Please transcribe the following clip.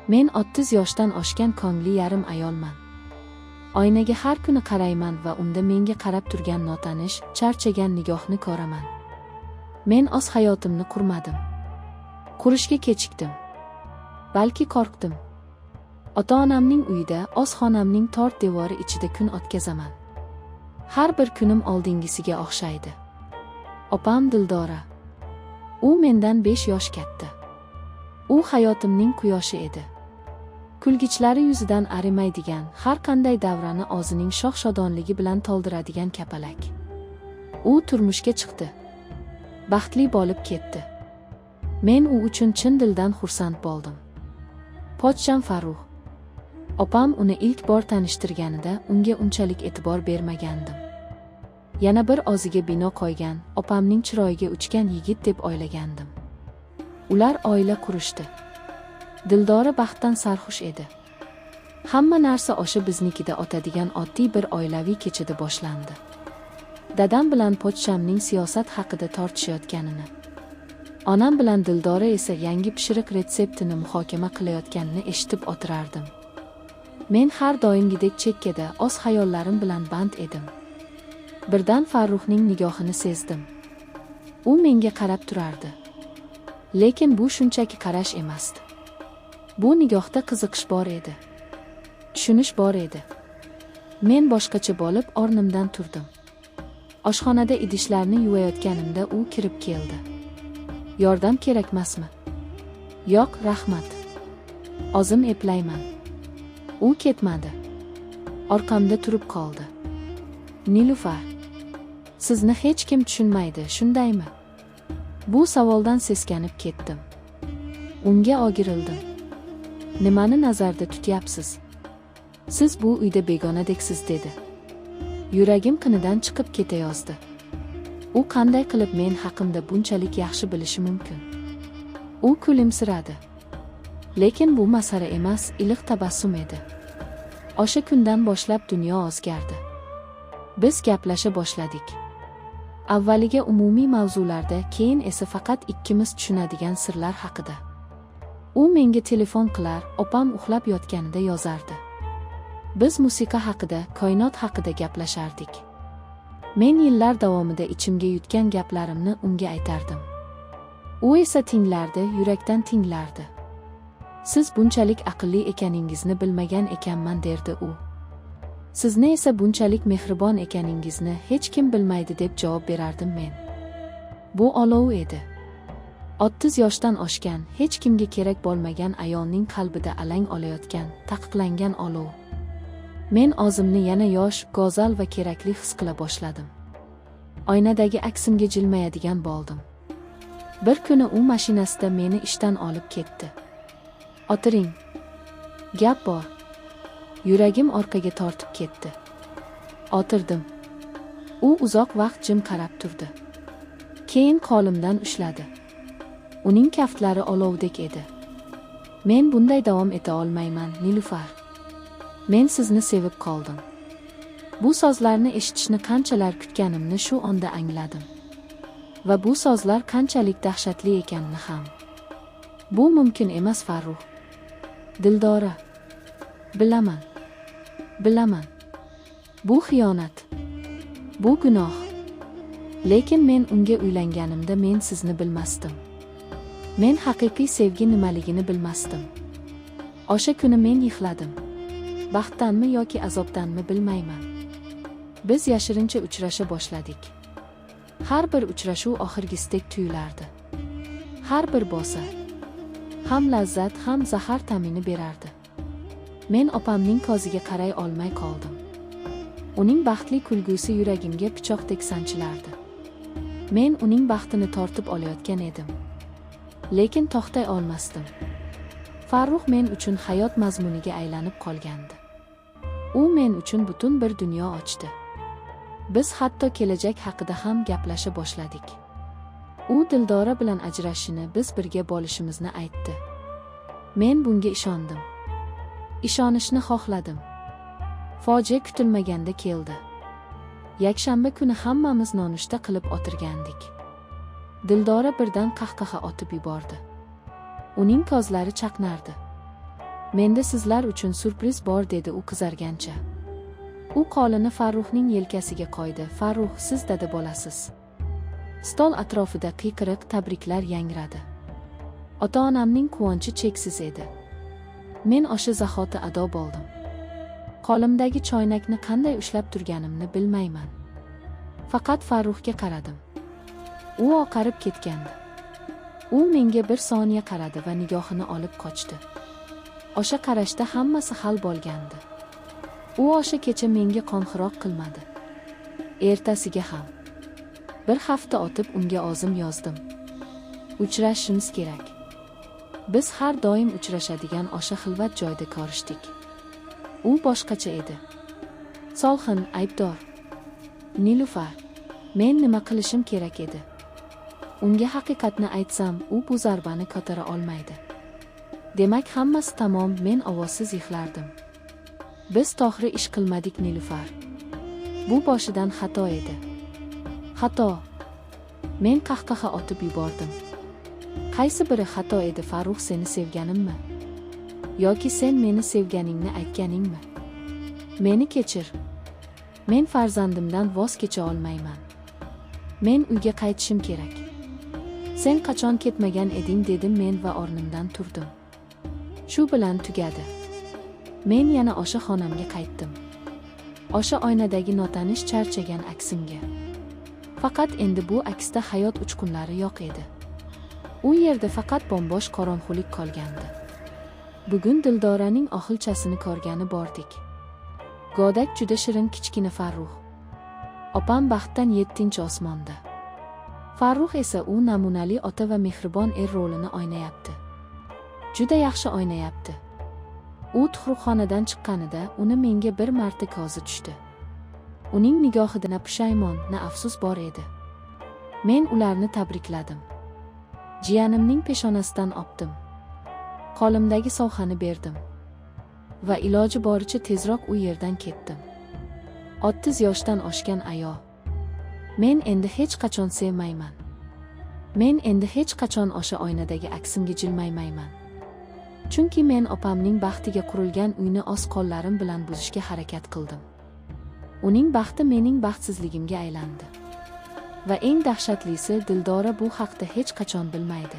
Men 30 yoshdan oshgan ko'ngli yarim ayolman. Oynaga har kuni qarayman va unda menga qarab turgan notanish, charchagan nigohni ko'raman. Men o'z hayotimni qurmadim. Qurishga kechikdim. Balki qo'rqdim. Ota-onamning uyida, o'z xonamning tor devori ichida kun o'tkazaman. Har bir kunim oldingisiga o'xshaydi. Opam Dildora. U mendan 5 yosh katta. U hayotimning quyoshi edi. Kulgichlari yuzidan arimaydigan, har qanday davrani o'zining shoh-shodonligi bilan to'ldiradigan kapalak. U turmushga chiqdi. Baxtli bo'lib ketdi. Men u uchun chin dildan xursand bo'ldim. Pochcham Farruh. Opam uni ilk bor tanishtirganida unga unchalik e'tibor bermagandim. Yana bir o'ziga bino qo'ygan, opamning chiroyiga uchgan yigit deb o'ylagandim. Ular oila qurishdi. Dildora baxtdan sarxush edi. Hamma narsa o'sha biznikida o'tadigan oddiy bir oilaviy kechada boshlandi. Dadam bilan pochchamning siyosat haqida tortishayotganini, onam bilan Dildora esa yangi pishiriq retseptini muhokama qilayotganini eshitib o'tirardim. Men har doimgidek chekkada o'z xayollarim bilan band edim. Birdan Farruhning nigohini sezdim. U menga qarab turardi. Lekin bu shunchaki qarash emasdi. Bu nigohda qiziqish bor edi. Tushunish bor edi. Men boshqacha bo'lib o'rnimdan turdim. Oshxonada idishlarni yuvayotganimda u kirib keldi. Yordam kerakmasmi? Yo'q, rahmat. O'zim eplayman. U ketmadi. Orqamda turib qoldi. Nilufar, sizni hech kim tushunmaydi, shundaymi? Bu savoldan seskanib ketdim. Unga o'girildim. Nimani nazarda tutyapsiz? Siz bu uyda begonadeksiz dedi. Yuragim qinidan chiqib ketayozdi. U qanday qilib men haqimda bunchalik yaxshi bilishi mumkin? U kulimsiradi. Lekin bu masala emas, iliq tabassum edi. O'sha kundan boshlab dunyo o'zgardi. Biz gaplasha boshladik. Avvaliga umumiy mavzularda, keyin esa faqat ikkimiz tushunadigan sirlar haqida. U menga telefon qilar, opam uxlab yotganida yozardi. Biz musiqa haqida, koinot haqida gaplashardik. Men yillar davomida ichimga yutgan gaplarimni unga aytardim. U esa tinglardi, yurakdan tinglardi. Siz bunchalik aqlli ekaningizni bilmagan ekanman derdi u. Sizni esa bunchalik mehribon ekaningizni hech kim bilmaydi deb javob berardim men. Bu olov edi. 30 yoshdan oshgan, hech kimga kerak bo'lmagan ayolning qalbida alang olayotgan, taqiqlangan olov. Men o'zimni yana yosh, go'zal va kerakli his qila boshladim. Oynadagi aksimga jilmayadigan bo'ldim. Bir kuni u mashinasida meni ishdan olib ketdi. O'tiring. Gap bor. Yuragim orqaga tortib ketdi. O'tirdim. U uzoq vaqt jim qarab turdi. Keyin qo'limdan ushladi. Uning kaftlari olovdek edi. Men bunday davom eta olmayman, Nilufar. Men sizni sevib qoldim. Bu so'zlarni eshitishni qanchalar kutganimni shu onda angladim. Va bu so'zlar qanchalik dahshatli ekanini ham. Bu mumkin emas, Farruh. Dildora. Bilaman. Bilaman. Bu xiyonat. Bu gunoh. Lekin men unga uylanganimda men sizni bilmasdim. Men haqiqiy sevgi nimaligini bilmasdim. O'sha kuni men yig'ladim. Baxtdanmi yoki azobdanmi bilmayman. Biz yashirincha uchrasha boshladik. Har bir uchrashuv oxirgisidek tuyulardi. Har bir bo'sa ham lazzat, ham zahar ta'mini berardi. Men opamning ko'ziga qaray olmay qoldim. Uning baxtli kulgusi yuragimga pichoqdek sanchilardi. Men uning baxtini tortib olayotgan edim. Lekin to'xtay olmasdim. Farruh men uchun hayot mazmuniga aylanib qolgandi. U men uchun butun bir dunyo ochdi. Biz hatto kelajak haqida ham gaplasha boshladik. U Dildora bilan ajrashishini, biz birga bo'lishimizni aytdi. Men bunga ishondim. Ishonishni xohladim. Fojia kutilmaganda keldi. Yakshanba kuni hammamiz nonushta qilib o'tirgandik. Dildora birdan qahqaha otib yubordi. Uning ko'zlari chaqnardi. Menda sizlar uchun surpriz bor, dedi u qizargancha. U qo'lini Farruhning yelkasiga qo'ydi. Farruh, siz dada bo'lasiz. Stol atrofida qiyqiriq tabriklar yangradi. Ota-onamning quvonchi cheksiz edi. Men o'sha zahoti ado bo'ldim. Qo'limdagi choynakni qanday ushlab turganimni bilmayman. Faqat Farruhga qaradim. U oqarib ketgandi. U menga bir soniya qaradi va nigohini olib qochdi. O'sha qarashda hammasi hal bo'lgandi. U o'sha kecha menga qo'ng'iroq qilmadi. Ertasiga ham. Bir hafta o'tib unga ozim yozdim. Uchrashishimiz kerak. Biz har doim uchrashadigan o'sha xilvat joyda ko'rishdik. U boshqacha edi. Solxin, aybdor. Nilufar, men nima qilishim kerak edi? Unga haqiqatni aytsam, u bu zarbani ko'tara olmaydi. Demak, hammasi tamom, men ovozsiz yig'lardim. Biz to'g'ri ish qilmadik, Nilufar. Bu boshidan xato edi. Xato. Men qahqaha otib yubordim. Qaysi biri xato edi, Farruh, seni sevganimmi? Yoki sen meni sevganingni aytganingmi? Meni kechir. Men farzandimdan voz kecha olmayman. Men uyga qaytishim kerak. Sen qachon ketmagan eding, dedim men va o'rnimdan turdim. Shu bilan tugadi. Men yana o'sha xonamga qaytdim. O'sha oynadagi notanish charchagan aksimga. Faqat endi bu aksda hayot uchqunlari yo'q edi. U yerda faqat bombosh qorong'ulik qolgandi. Bugun Dildoraning ohilchasini ko'rgani bordik. Go'dak juda shirin kichkina Farruh. Opam baxtdan 7-osmonda. Farruh esa u namunali ota va mehribon er rolini o'ynayapti. Juda yaxshi o'ynayapti. U tug'ruqxonadan chiqqanida uni menga bir marta ko'zi tushdi. Uning nigohida na pushaymon, na afsus bor edi. Men ularni tabrikladim. Jiyanimning peshonasidan opdim. Qo'limdagi sovg'ani berdim. Va iloji boricha tezroq u yerdan ketdim. 30 yoshdan oshgan ayol. Men endi hech qachon sevmayman. Men endi hech qachon o'sha oynadagi aksimga jilmaymayman. Chunki men opamning baxtiga qurilgan uyni o'z qo'llarim bilan buzishga harakat qildim. Uning baxti mening baxtsizligimga aylandi. Va eng dahshatlisi, Dildora bu haqda hech qachon bilmaydi.